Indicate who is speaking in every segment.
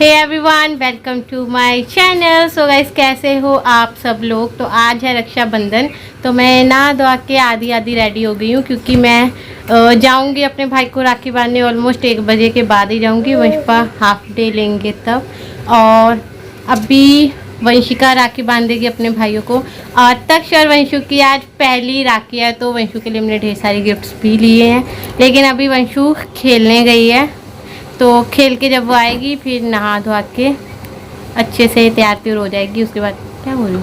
Speaker 1: Hey everyone, welcome to my channel. So guys, कैसे हो आप सब लोग। तो आज है रक्षाबंधन, तो मैं नहा धोआ के आधी रेडी हो गई हूँ क्योंकि मैं जाऊँगी अपने भाई को राखी बांधने। ऑलमोस्ट 1 बजे के बाद ही जाऊँगी, वंशिका हाफ डे लेंगे तब। और अभी वंशिका राखी बांधेगी अपने भाइयों को। और तक्ष और वंशु की आज पहली राखी है, तो वंशु के लिए हमने ढेर सारी गिफ्ट्स भी लिए हैं। लेकिन अभी वंशु खेलने गई है, तो खेल के जब वो आएगी फिर नहा धोआ के अच्छे से तैयार हो जाएगी। उसके बाद क्या बोलूँ।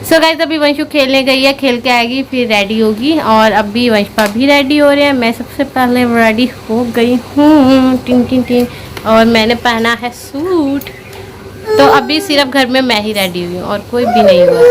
Speaker 1: सो गाइस, अभी वंशु खेलने गई है, खेल के आएगी फिर रेडी होगी। और अभी वंशपा भी रेडी हो रहे हैं। मैं सबसे पहले रेडी हो गई हूँ, टिन टिन टिन। और मैंने पहना है सूट। तो अभी सिर्फ घर में मैं ही रेडी हुई हूँ और कोई भी नहीं हुआ।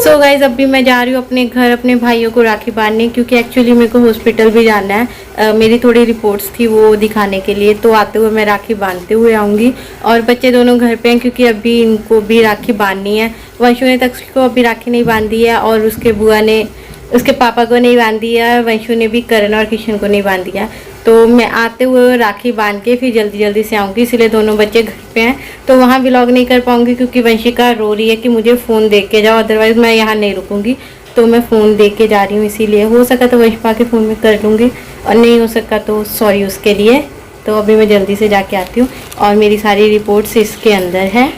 Speaker 1: सो गाइज, अभी मैं जा रही हूँ अपने घर अपने भाइयों को राखी बांधने, क्योंकि एक्चुअली मेरे को हॉस्पिटल भी जाना है। मेरी थोड़ी रिपोर्ट्स थी वो दिखाने के लिए, तो आते हुए मैं राखी बांधते हुए आऊँगी। और बच्चे दोनों घर पे हैं क्योंकि अभी इनको भी राखी बांधनी है। वंशु ने तक को अभी राखी नहीं बांधी है और उसके बुआ ने उसके पापा को नहीं बांधी है। वंशु ने भी करण और किशन को नहीं बांधी है। तो मैं आते हुए राखी बांध के फिर जल्दी से आऊँगी, इसलिए दोनों बच्चे घर पे हैं। तो वहाँ व्लॉग नहीं कर पाऊँगी क्योंकि वंशिका रो रही है कि मुझे फ़ोन दे के जाओ, अदरवाइज़ मैं यहाँ नहीं रुकूँगी। तो मैं फ़ोन दे के जा रही हूँ, इसीलिए हो सका तो वंशिका के फ़ोन में कर लूँगी, और नहीं हो सका तो सॉरी उसके लिए। तो अभी मैं जल्दी से जाके आती हूँ और मेरी सारी रिपोर्ट्स इसके अंदर है।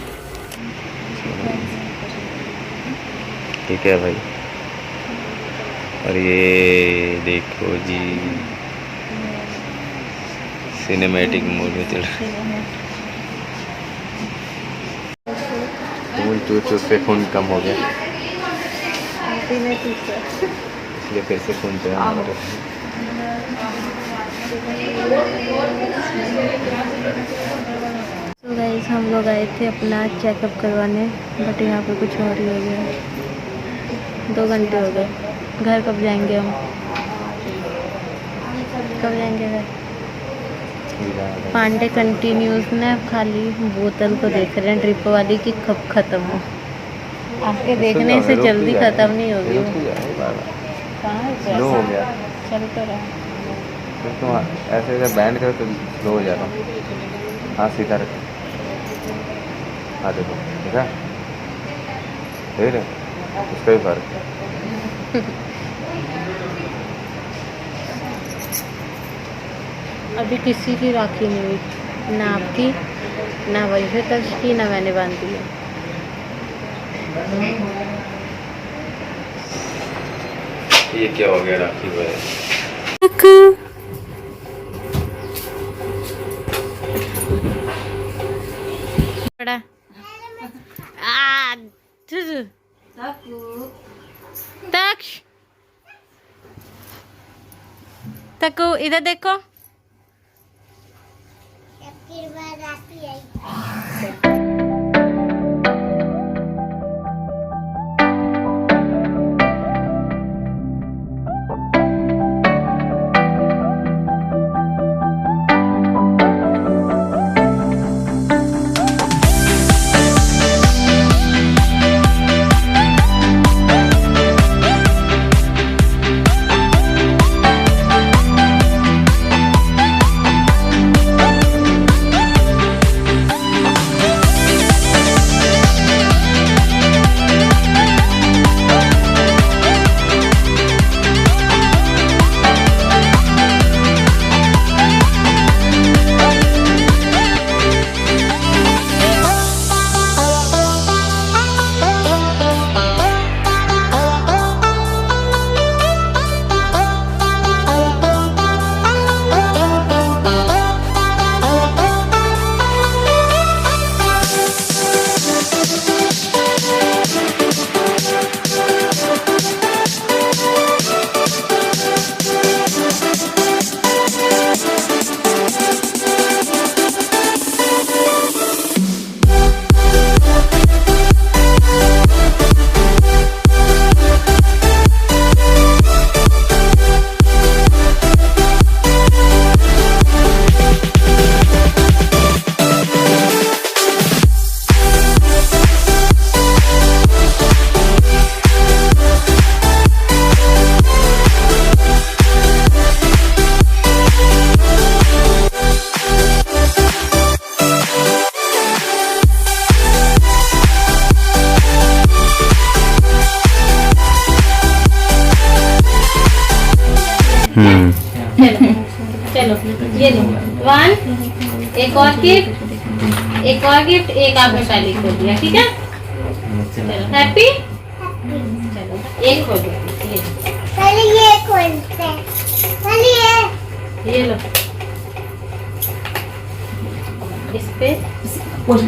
Speaker 2: ठीक है भाई। और ये देखो जी, सिनेमैटिक मोड में चल रहा है। चूच से खून कम हो गया, इसलिए फिर से खून पे
Speaker 1: तो गाइस, हम लोग आए थे अपना चेकअप करवाने, बट यहाँ पे कुछ और ही हो गया। 2 घंटे हो गए। घर कब जाएंगे हम? कब जाएंगे घर? पांडे कंटिन्यूस ने खाली बोतल को देख रहे हैं, ड्रिप वाली की कब खत्म हो। आपके देखने से जल्दी खत्म नहीं होगी। कहाँ
Speaker 2: स्लो हो गया,
Speaker 1: चल तो रहा।
Speaker 2: फिर तुम ऐसे ऐसे बैंड करो तो स्लो हो जाता। हाँ, सीधा रखो। हाँ देखो, देखा देख रहे उसका भी फर्क है।
Speaker 1: अभी किसी की राखी नहीं हुई, ना आपकी, ना वंशु तक की, ना मैंने बांधी है।
Speaker 2: ये क्या हो गया राखी भाई?
Speaker 1: तकु इधर देखो। ठीक है? चलो चलो ये लो 1, एक और गिफ्ट, एक आपने पहले खोल दिया, ठीक है? चलो हैप्पी, चलो एक खोल दो, ये लो इस पे मुझे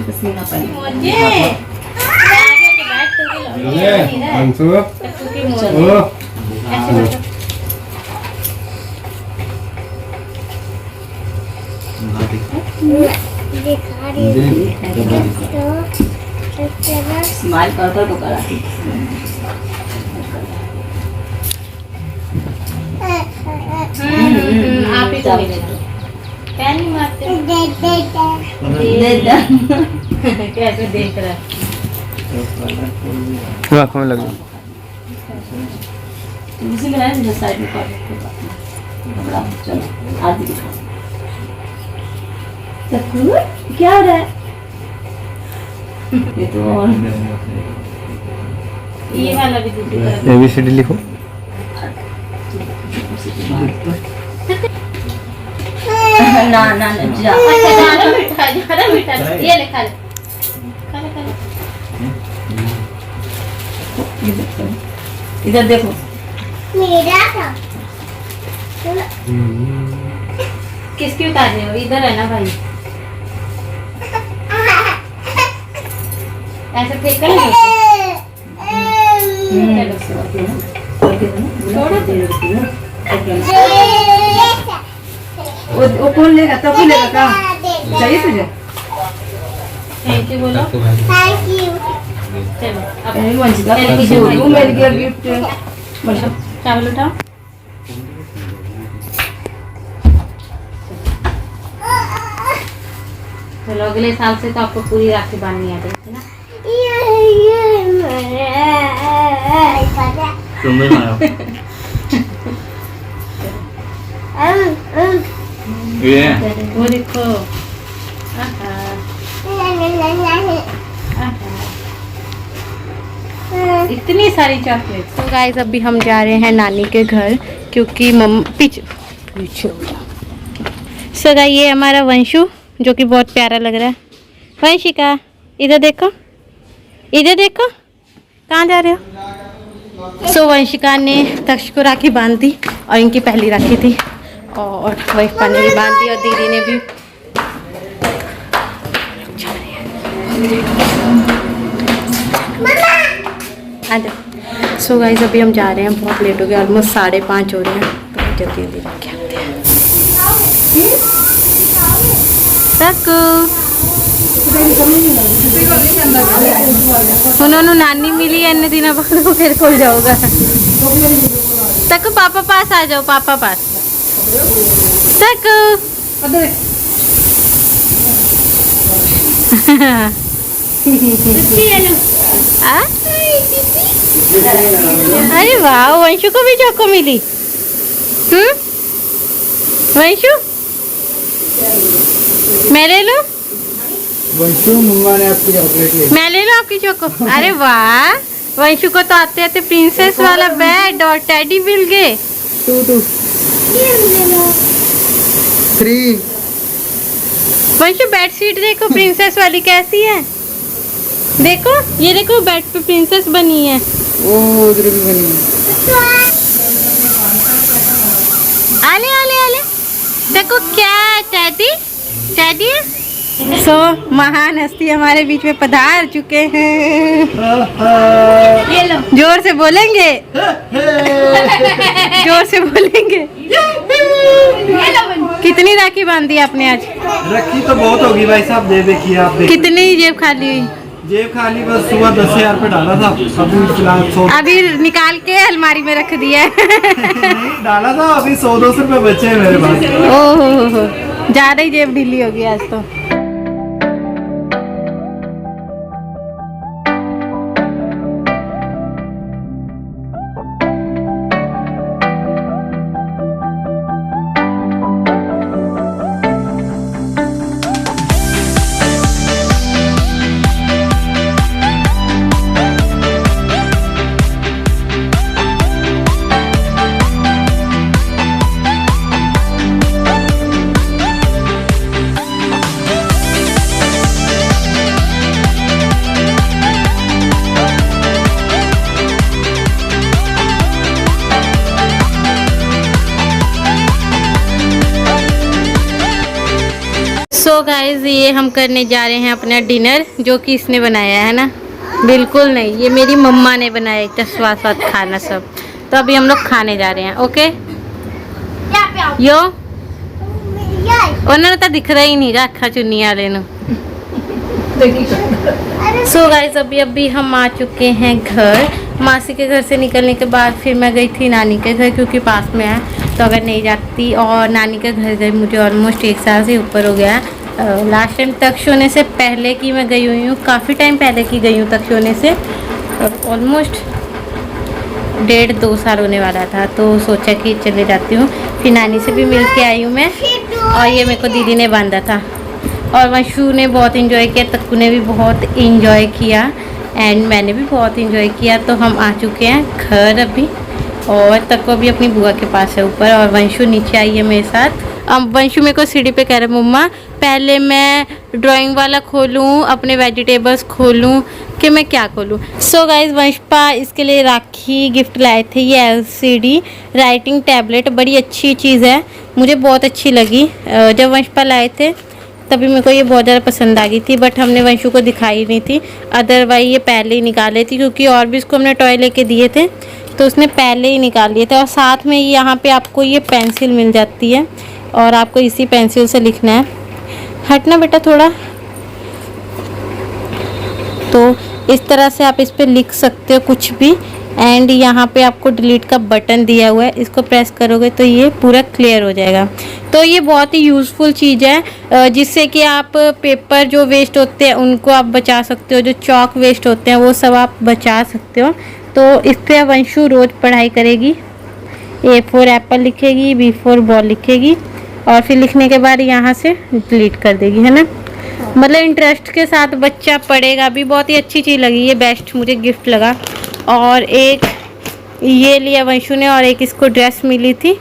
Speaker 1: आगे के बैठ तो की लो ऐसे बैठो।
Speaker 3: स्माइल कर कर तो करा
Speaker 1: आप ही तो क्या नहीं मारते कैसे देख रहा है
Speaker 2: आँखों में लग गई।
Speaker 3: इसी में है साइड में कर चलो आदि दिखा क्या हो रहा है ये तो और
Speaker 1: ये वाला भी दूसरी तरफ
Speaker 2: ABCD लिखो।
Speaker 3: ना ना ना जा
Speaker 1: अच्छा ज़्यादा मीठा ये ले खा ले
Speaker 3: इधर देखो
Speaker 1: किसकी उतार रहे हो? इधर है ना भाई, ऐसे फेंक कर
Speaker 3: वो कौन लेगा तब भी लेगा का चाहिए तुझे
Speaker 1: थैंक यू बोलो। चलो अब
Speaker 3: मंजिला मिल गया गिफ्ट
Speaker 1: चावल उठाओ। चलो अगले साल से तो आपको पूरी राखी बांधनी आ जाएगी ना। वो देखो आहा, आहा। इतनी सारी चॉकलेट। तो गाइस अभी हम जा रहे हैं नानी के घर क्योंकि पीछे सो गाइस ये हमारा वंशु जो कि बहुत प्यारा लग रहा है। वंशिका इधर देखो, इधर देखो, कहाँ जा रहे हो? सो वंशिका ने तक्ष को राखी बांध दी और इनकी पहली राखी थी और वहीफा ने भी बांध दी और दीदी ने भी। आ जाओ। सो गाइस अभी हम जा रहे हैं, बहुत लेट हो गया, ऑलमोस्ट 5:30 हो रहे हैं, तो जल्दी जल्दी रख आते हैं। उन्होंने नानी मिली है इतने दिन बाद, वो फिर खुल जाऊगा। तक पापा पास आ जाओ, पापा पास तक। अरे वाह, वंशु को भी चौको मिली। वंशु मैं ले लूं?
Speaker 4: वंशु मम्मा ने आपकी चॉकलेट ली।
Speaker 1: मैं ले लूं आपकी चौको? अरे वाह, वंशु को तो आते आते प्रिंसेस वाला बेड और टेडी मिल गए।
Speaker 4: 2 3
Speaker 1: वंशु बेडशीट देखो प्रिंसेस वाली कैसी है, देखो ये देखो बेड पे प्रिंसेस बनी है।
Speaker 4: वो उधर भी बनी है।
Speaker 1: आले आले आले देखो क्या टेडी टेडी। सो महान हस्ती हमारे बीच में पधार चुके हैं। ये लो, जोर से बोलेंगे, जोर से बोलेंगे। कितनी राखी बांधी आपने आज?
Speaker 4: रखी तो बहुत होगी भाई साहब, दे देखिए आप देखिए।
Speaker 1: कितनी जेब खाली हुई?
Speaker 4: जेब खाली बस सुबह 10,000 रुपये डाला था, अभी फिलहाल 100
Speaker 1: अभी निकाल के अलमारी में रख दिया है।
Speaker 4: नहीं डाला था, अभी 100-200 रुपये बचे हैं मेरे पास।
Speaker 1: ओहो ज्यादा ही जेब ढीली होगी आज तो। सो गाइज ये हम करने जा रहे हैं अपना डिनर, जो कि इसने बनाया है ना, बिल्कुल नहीं, ये मेरी मम्मा ने बनाया इतना स्वाद खाना सब। तो अभी हम लोग खाने जा रहे हैं। ओके यो उन्होंने तो दिख रहा ही नहीं गा अखा चुन्नी वाले नु। सो गाइस अभी हम आ चुके हैं घर। मासी के घर से निकलने के बाद फिर मैं गई थी नानी के घर, क्योंकि पास में है, तो अगर नहीं जाती। और नानी के घर गई मुझे ऑलमोस्ट 1 साल से ऊपर हो गया है। लास्ट टाइम तक्ष होने से पहले की मैं गई हुई हूँ, काफ़ी टाइम पहले की गई हूँ तक्ष होने से, ऑलमोस्ट 1.5-2 साल होने वाला था। तो सोचा कि चले जाती हूँ। फिर नानी से भी मिल के आई हूँ मैं, और ये मेरे को दीदी ने बांधा था। और वंशु ने बहुत इन्जॉय किया, तक्कू ने भी बहुत इन्जॉय किया, एंड मैंने भी बहुत इन्जॉय किया। तो हम आ चुके हैं घर अभी, और तक्कू अभी अपनी बुआ के पास है ऊपर, और वंशु नीचे आई है मेरे साथ। अब वंशु मेरे को सीढ़ी पे कह रहा है मम्मा पहले मैं ड्राइंग वाला खोलूँ, अपने वेजिटेबल्स खोलूँ कि मैं क्या खोलूँ। सो गाइज वंशपा इसके लिए राखी गिफ्ट लाए थे, ये LCD राइटिंग टैबलेट, बड़ी अच्छी चीज़ है, मुझे बहुत अच्छी लगी। जब वंशपा लाए थे तभी मेरे को ये बहुत ज़्यादा पसंद आ गई थी, बट हमने वंशु को दिखाई नहीं थी, अदरवाइज ये पहले ही निकाले थी, क्योंकि और भी इसको हमने टॉय लेके दिए थे तो उसने पहले ही निकाल लिए थे। और साथ में यहाँ पे आपको ये पेंसिल मिल जाती है, और आपको इसी पेंसिल से लिखना है। हटना बेटा थोड़ा। तो इस तरह से आप इस पर लिख सकते हो कुछ भी, एंड यहाँ पे आपको डिलीट का बटन दिया हुआ है, इसको प्रेस करोगे तो ये पूरा क्लियर हो जाएगा। तो ये बहुत ही यूज़फुल चीज़ है, जिससे कि आप पेपर जो वेस्ट होते हैं उनको आप बचा सकते हो, जो चॉक वेस्ट होते हैं वो सब आप बचा सकते हो। तो इस पर वंशु रोज़ पढ़ाई करेगी। A फॉर एप्पल लिखेगी, B फॉर बॉल लिखेगी, और फिर लिखने के बाद यहाँ से डिलीट कर देगी, है ना। मतलब इंटरेस्ट के साथ बच्चा पढ़ेगा भी, बहुत ही अच्छी चीज़ लगी, ये बेस्ट मुझे गिफ्ट लगा। और एक ये लिया वंशु ने, और एक इसको ड्रेस मिली थी,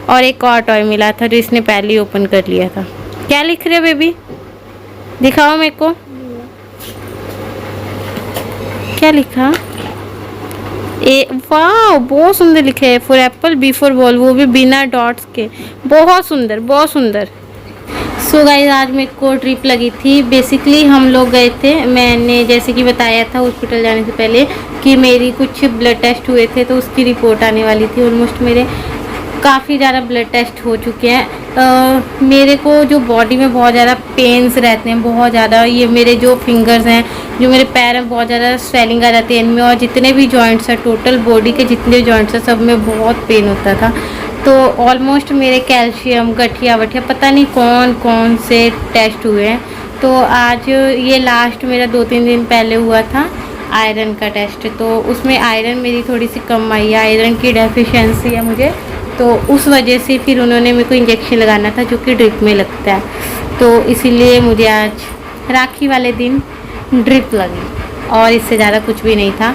Speaker 1: और एक और टॉय मिला था जो इसने पहले ही ओपन कर लिया था। क्या लिख रहे हो बेबी, दिखाओ मेरे को, क्या लिखा। वाह बहुत सुंदर लिखे है, for Apple, B for ball, वो भी बिना डॉट्स के, बहुत सुंदर बहुत सुंदर। सो गाइस आज मेरे को ट्रिप लगी थी। बेसिकली हम लोग गए थे, मैंने जैसे कि बताया था हॉस्पिटल जाने से पहले कि मेरी कुछ ब्लड टेस्ट हुए थे, तो उसकी रिपोर्ट आने वाली थी। ऑलमोस्ट मेरे काफ़ी ज़्यादा ब्लड टेस्ट हो चुके हैं। मेरे को जो बॉडी में बहुत ज़्यादा पेन्स रहते हैं, बहुत ज़्यादा, ये मेरे जो फिंगर्स हैं, जो मेरे पैर में बहुत ज़्यादा स्वेलिंग आ जाती है इनमें, और जितने भी जॉइंट्स हैं, टोटल बॉडी के जितने जॉइंट्स हैं सब में बहुत पेन होता था। तो ऑलमोस्ट मेरे कैल्शियम, गठिया वठिया, पता नहीं कौन कौन से टेस्ट हुए हैं। तो आज ये लास्ट मेरा 2-3 दिन पहले हुआ था आयरन का टेस्ट, तो उसमें आयरन मेरी थोड़ी सी कम आई है, आयरन की डेफिशिएंसी है मुझे, तो उस वजह से फिर उन्होंने मेरे को इंजेक्शन लगाना था, जो कि ड्रिप में लगता है। तो इसीलिए मुझे आज राखी वाले दिन ड्रिप लगी, और इससे ज़्यादा कुछ भी नहीं था।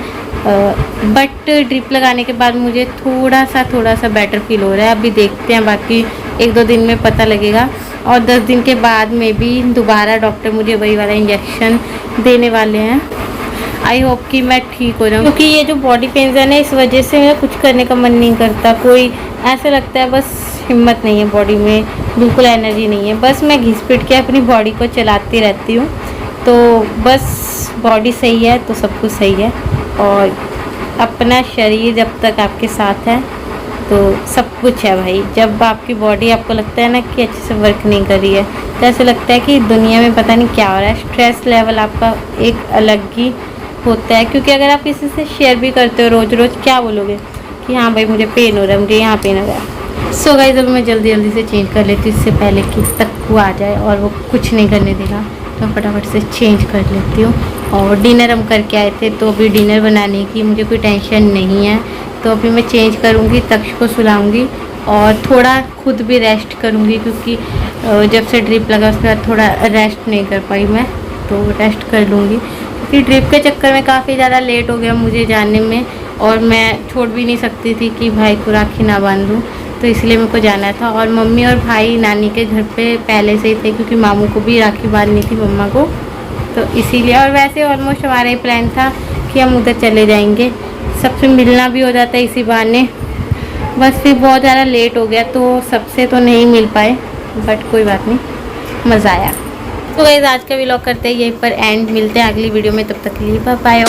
Speaker 1: बट ड्रिप लगाने के बाद मुझे थोड़ा सा बेटर फील हो रहा है। अभी देखते हैं, बाकी 1-2 दिन में पता लगेगा, और 10 दिन के बाद में भी दोबारा डॉक्टर मुझे वही वाला इंजेक्शन देने वाले हैं। आई होप कि मैं ठीक हो जाऊँ, क्योंकि ये जो बॉडी पेन्स है ना, इस वजह से मेरा कुछ करने का मन नहीं करता। कोई ऐसा लगता है बस हिम्मत नहीं है बॉडी में, बिल्कुल एनर्जी नहीं है, बस मैं घिस पिट के अपनी बॉडी को चलाती रहती हूँ। तो बस बॉडी सही है तो सब कुछ सही है, और अपना शरीर जब तक आपके साथ है तो सब कुछ है भाई। जब आपकी बॉडी आपको लगता है ना कि अच्छे से वर्क नहीं कर रही है, तो ऐसा लगता है कि दुनिया में पता नहीं क्या हो रहा है। स्ट्रेस लेवल आपका एक अलग ही होता है, क्योंकि अगर आप किसी से शेयर भी करते हो रोज़ रोज़, क्या बोलोगे कि हाँ भाई मुझे पेन हो रहा है, मुझे यहाँ पेन हो रहा है। सो गाइस अब मैं जल्दी से चेंज कर लेती हूँ, इससे पहले कि तक्कू आ जाए और वो कुछ नहीं करने देगा। तो फटाफट से चेंज कर लेती हूँ। और डिनर हम करके आए थे, तो अभी डिनर बनाने की मुझे कोई टेंशन नहीं है। तो अभी मैं चेंज करूँगी, तक्ष को सुलाऊँगी, और थोड़ा खुद भी रेस्ट करूँगी, क्योंकि जब से ड्रिप लगा उसके बाद थोड़ा रेस्ट नहीं कर पाई मैं, तो रेस्ट कर लूँगी। क्योंकि ड्रिप के चक्कर में काफ़ी ज़्यादा लेट हो गया मुझे जाने में, और मैं छोड़ भी नहीं सकती थी कि भाई को राखी ना बांधूँ, तो इसलिए मेरे को जाना था। और मम्मी और भाई नानी के घर पे पहले से ही थे, क्योंकि मामू को भी राखी बांधनी थी मम्मा को, तो इसीलिए। और वैसे ऑलमोस्ट हमारा ही प्लान था कि हम उधर चले जाएंगे, सबसे मिलना भी हो जाता है इसी बहाने। बस फिर बहुत ज़्यादा लेट हो गया, तो सबसे तो नहीं मिल पाए, बट कोई बात नहीं, मज़ा आया। तो गाइस आज का व्लॉग करते हैं यहीं पर एंड, मिलते हैं अगली वीडियो में, तब तक के लिए बाय बाय।